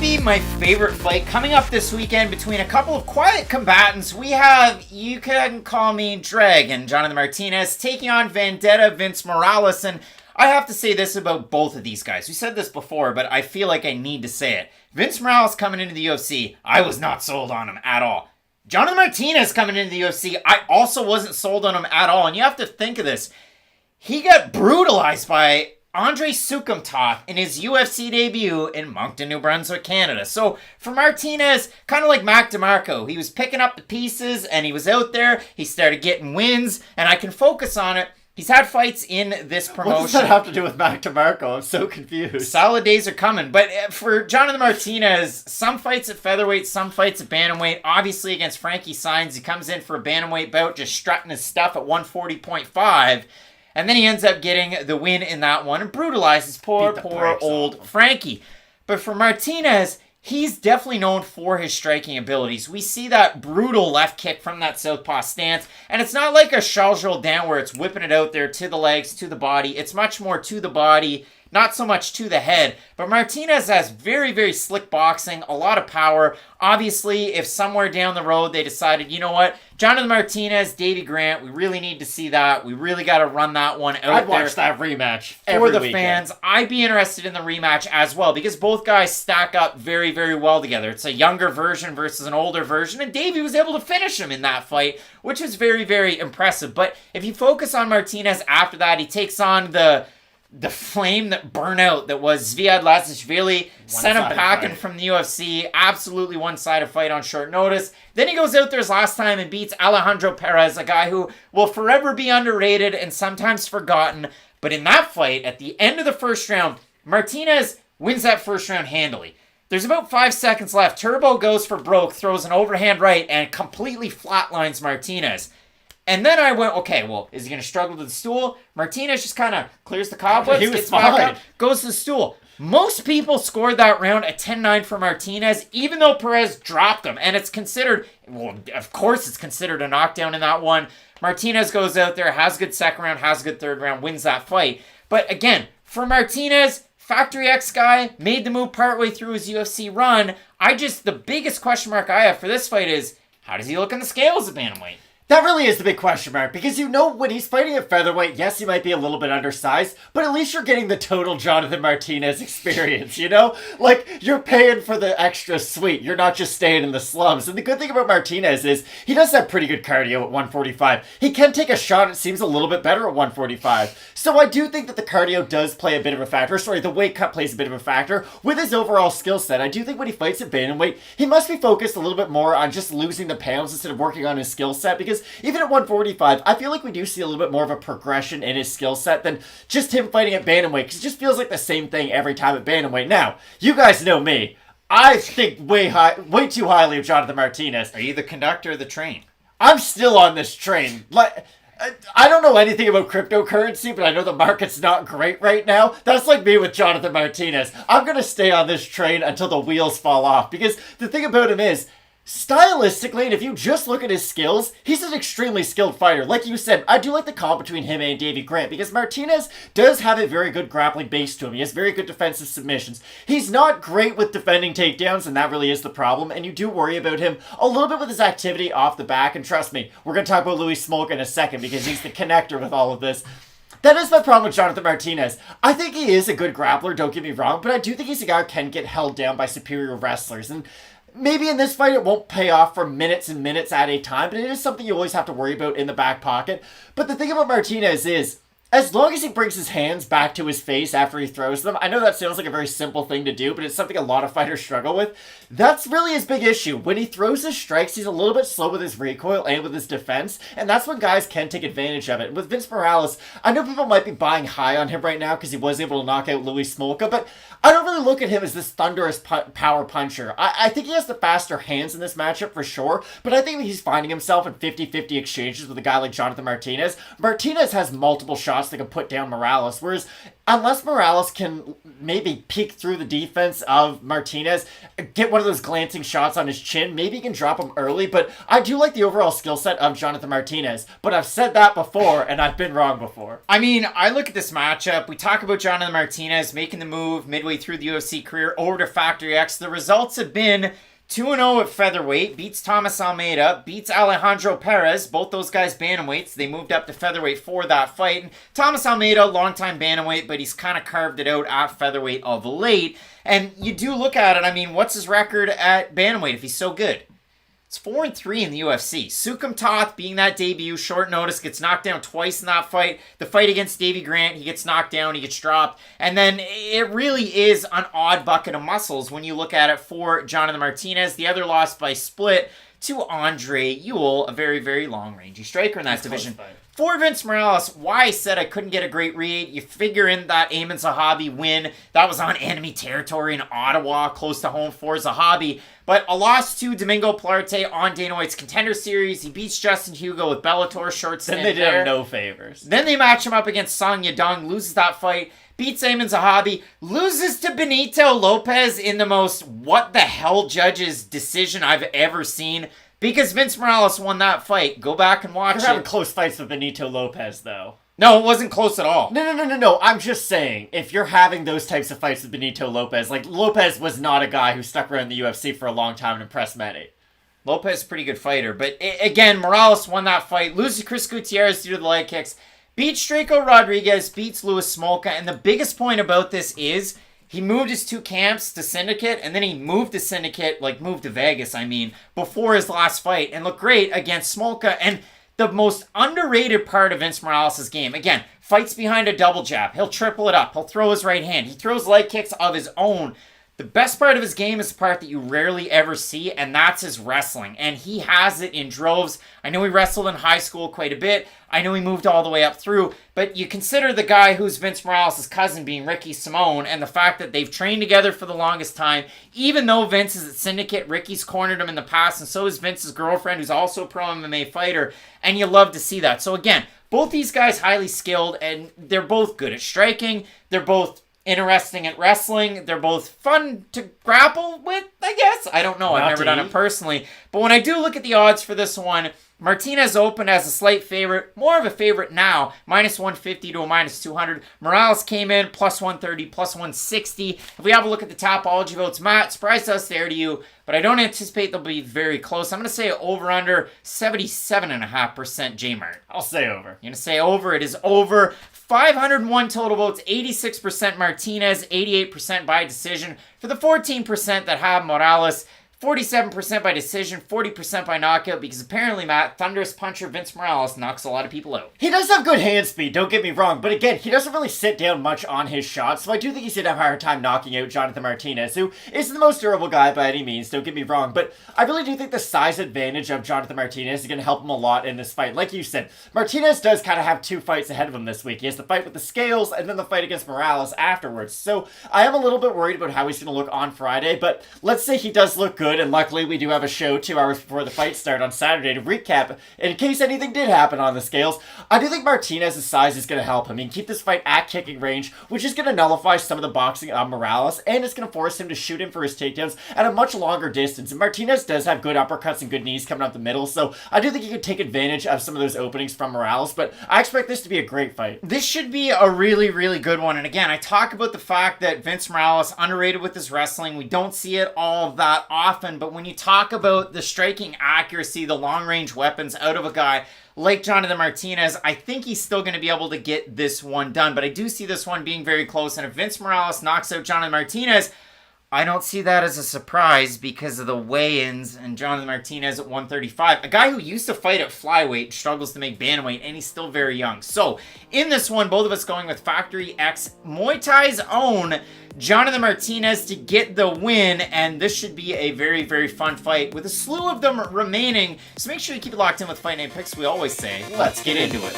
be my favorite fight coming up this weekend between a couple of quiet combatants. We have, you can call me Dragon, Jonathan Martinez, taking on Vandetta, Vince Morales, and I have to say this about both of these guys. We said this before, but I feel like I need to say it. Vince Morales coming into the UFC, I was not sold on him at all. Jonathan Martinez coming into the UFC, I also wasn't sold on him at all, and you have to think of this. He got brutalized by Andre Sukumtov in his UFC debut in Moncton, New Brunswick, Canada. So for Martinez, kind of like Mac DeMarco, he was picking up the pieces and he was out there. He started getting wins, and I can focus on it. He's had fights in this promotion. What does that have to do with Mac DeMarco? I'm so confused. Solid days are coming. But for Jonathan Martinez, some fights at featherweight, some fights at bantamweight. Obviously against Frankie Saenz, he comes in for a bantamweight bout, just strutting his stuff at 140.5. And then he ends up getting the win in that one and brutalizes poor old Frankie. But for Martinez, he's definitely known for his striking abilities. We see that brutal left kick from that southpaw stance. And it's not like a Charles Jourdain where it's whipping it out there to the legs, to the body. It's much more to the body, not so much to the head. But Martinez has very, very slick boxing, a lot of power. Obviously, if somewhere down the road they decided, you know what, Jonathan Martinez, Davey Grant, we really need to see that. We really got to run that one out there. I'd watch that rematch for the fans. I'd be interested in the rematch as well because both guys stack up very, very well together. It's a younger version versus an older version, and Davey was able to finish him in that fight, which was very, very impressive. But if you focus on Martinez after that, he takes on the flame that burned out that was Zviad Lazishvili, sent him packing from the UFC. Absolutely one-sided fight on short notice. Then he goes out there his last time and beats Alejandro Perez, a guy who will forever be underrated and sometimes forgotten. But in that fight, at the end of the first round, Martinez wins that first round handily. There's about 5 seconds left. Turbo goes for broke, throws an overhand right, and completely flatlines Martinez. And then I went, okay, well, is he going to struggle to the stool? Martinez just kind of clears the cobwebs, gets back up, goes to the stool. Most people scored that round at 10-9 for Martinez, even though Perez dropped him. And it's considered, well, of course it's considered a knockdown in that one. Martinez goes out there, has a good second round, has a good third round, wins that fight. But again, for Martinez, Factory X guy, made the move partway through his UFC run. The biggest question mark I have for this fight is, how does he look in the scales at bantamweight? That really is the big question mark, because you know when he's fighting at featherweight, yes, he might be a little bit undersized, but at least you're getting the total Jonathan Martinez experience, you know? Like, you're paying for the extra sweet. You're not just staying in the slums. And the good thing about Martinez is he does have pretty good cardio at 145. He can take a shot, it seems a little bit better at 145. So I do think that the cardio does play a bit of a factor. Sorry, the weight cut plays a bit of a factor with his overall skill set. I do think when he fights at bantamweight, he must be focused a little bit more on just losing the pounds instead of working on his skill set, because even at 145, I feel like we do see a little bit more of a progression in his skill set than just him fighting at bantamweight, because it just feels like the same thing every time at bantamweight. Now, you guys know me. I think way too highly of Jonathan Martinez. Are you the conductor of the train? I'm still on this train. Like, I don't know anything about cryptocurrency, but I know the market's not great right now. That's like me with Jonathan Martinez. I'm going to stay on this train until the wheels fall off, because the thing about him is, stylistically, and if you just look at his skills, he's an extremely skilled fighter. Like you said, I do like the comp between him and Davey Grant, because Martinez does have a very good grappling base to him. He has very good defensive submissions. He's not great with defending takedowns, and that really is the problem, and you do worry about him a little bit with his activity off the back, and trust me, we're going to talk about Louis Smolka in a second, because he's the connector with all of this. That is my problem with Jonathan Martinez. I think he is a good grappler, don't get me wrong, but I do think he's a guy who can get held down by superior wrestlers, and maybe in this fight it won't pay off for minutes and minutes at a time, but it is something you always have to worry about in the back pocket. But the thing about Martinez is, as long as he brings his hands back to his face after he throws them, I know that sounds like a very simple thing to do, but it's something a lot of fighters struggle with. That's really his big issue. When he throws his strikes, he's a little bit slow with his recoil and with his defense, and that's when guys can take advantage of it. With Vince Morales, I know people might be buying high on him right now because he was able to knock out Louis Smolka, but I don't really look at him as this thunderous power puncher. I think he has the faster hands in this matchup for sure, but I think he's finding himself in 50-50 exchanges with a guy like Jonathan Martinez. Martinez has multiple shots shots that can put down Morales. Whereas, unless Morales can maybe peek through the defense of Martinez, get one of those glancing shots on his chin, maybe he can drop him early. But I do like the overall skill set of Jonathan Martinez. But I've said that before, and I've been wrong before. I mean, I look at this matchup. We talk about Jonathan Martinez making the move midway through the UFC career over to Factory X. The results have been 2-0 at featherweight, beats Thomas Almeida, beats Alejandro Perez, both those guys bantamweights. They moved up to featherweight for that fight. And Thomas Almeida, longtime bantamweight, but he's kind of carved it out at featherweight of late. And you do look at it, I mean, what's his record at bantamweight if he's so good? It's 4-3 in the UFC. Sukum Toth, being that debut, short notice, gets knocked down twice in that fight. The fight against Davy Grant, he gets knocked down, he gets dropped. And then it really is an odd bucket of muscles when you look at it for Jonathan Martinez. The other loss by split to Andre Ewell, a very, very long-rangey striker in that division. For Vince Morales, why I said I couldn't get a great read, you figure in that Amin Zahabi win. That was on enemy territory in Ottawa, close to home for Zahabi. But a loss to Domingo Plarte on Dana White's Contender Series. He beats Justin Hugo with Bellator, short stint Then they did him no favors. Then they match him up against Song Yadong, loses that fight. Beats Amin Zahabi, loses to Benito Lopez in the most what-the-hell judge's decision I've ever seen. Because Vince Morales won that fight. Go back and watch it. You're having close fights with Benito Lopez, though. No, it wasn't close at all. No. I'm just saying, if you're having those types of fights with Benito Lopez, like, Lopez was not a guy who stuck around the UFC for a long time and impressed many. Lopez is a pretty good fighter. But, again, Morales won that fight. Loses to Chris Gutierrez due to the leg kicks. Beats Draco Rodriguez. Beats Louis Smolka. And the biggest point about this is he moved his two camps to Syndicate, and then he moved to Syndicate, moved to Vegas, before his last fight, and looked great against Smolka. And the most underrated part of Vince Morales' game, again, fights behind a double jab. He'll triple it up. He'll throw his right hand. He throws leg kicks of his own. The best part of his game is the part that you rarely ever see, and that's his wrestling. And he has it in droves. I know he wrestled in high school quite a bit. I know he moved all the way up through. But you consider the guy who's Vince Morales' cousin being Ricky Simone, and the fact that they've trained together for the longest time. Even though Vince is at Syndicate, Ricky's cornered him in the past, and so is Vince's girlfriend, who's also a pro MMA fighter. And you love to see that. So again, both these guys highly skilled, and they're both good at striking. They're both interesting at wrestling. They're both fun to grapple with, I guess. I don't know. I've never done it personally. But when I do look at the odds for this one, Martinez opened as a slight favorite. More of a favorite now. Minus 150 to a minus 200. Morales came in plus 130, plus 160. If we have a look at the Topology votes, Matt, surprise us there to you. But I don't anticipate they'll be very close. I'm going to say over-under 77.5% J-Mart. I'll say over. You're going to say over. It is over. 501 total votes, 86% Martinez, 88% by decision. For the 14% that have Morales, 47% by decision, 40% by knockout, because apparently, Matt, thunderous puncher Vince Morales knocks a lot of people out. He does have good hand speed, don't get me wrong, but again, he doesn't really sit down much on his shots, so I do think he's going to have a hard time knocking out Jonathan Martinez, who isn't the most durable guy by any means, don't get me wrong, but I really do think the size advantage of Jonathan Martinez is going to help him a lot in this fight. Like you said, Martinez does kind of have two fights ahead of him this week. He has the fight with the scales, and then the fight against Morales afterwards, so I am a little bit worried about how he's going to look on Friday, but let's say he does look good, and luckily we do have a show 2 hours before the fight start on Saturday to recap in case anything did happen on the scales. I do think Martinez's size is going to help him. He can keep this fight at kicking range, which is going to nullify some of the boxing of Morales, and it's going to force him to shoot him for his takedowns at a much longer distance. And Martinez does have good uppercuts and good knees coming up the middle, so I do think he could take advantage of some of those openings from Morales, but I expect this to be a great fight. This should be a really, really good one. And again, I talk about the fact that Vince Morales underrated with his wrestling. We don't see it all that often, but when you talk about the striking accuracy, the long-range weapons out of a guy like Jonathan Martinez, I think he's still going to be able to get this one done. But I do see this one being very close. And if Vince Morales knocks out Jonathan Martinez, I don't see that as a surprise because of the weigh-ins and Jonathan Martinez at 135. A guy who used to fight at flyweight, struggles to make bantamweight, and he's still very young. So, in this one, both of us going with Factory X Muay Thai's own Jonathan Martinez to get the win, and this should be a very, very fun fight with a slew of them remaining. So make sure you keep it locked in with Fight Night Picks. We always say, let's get into it.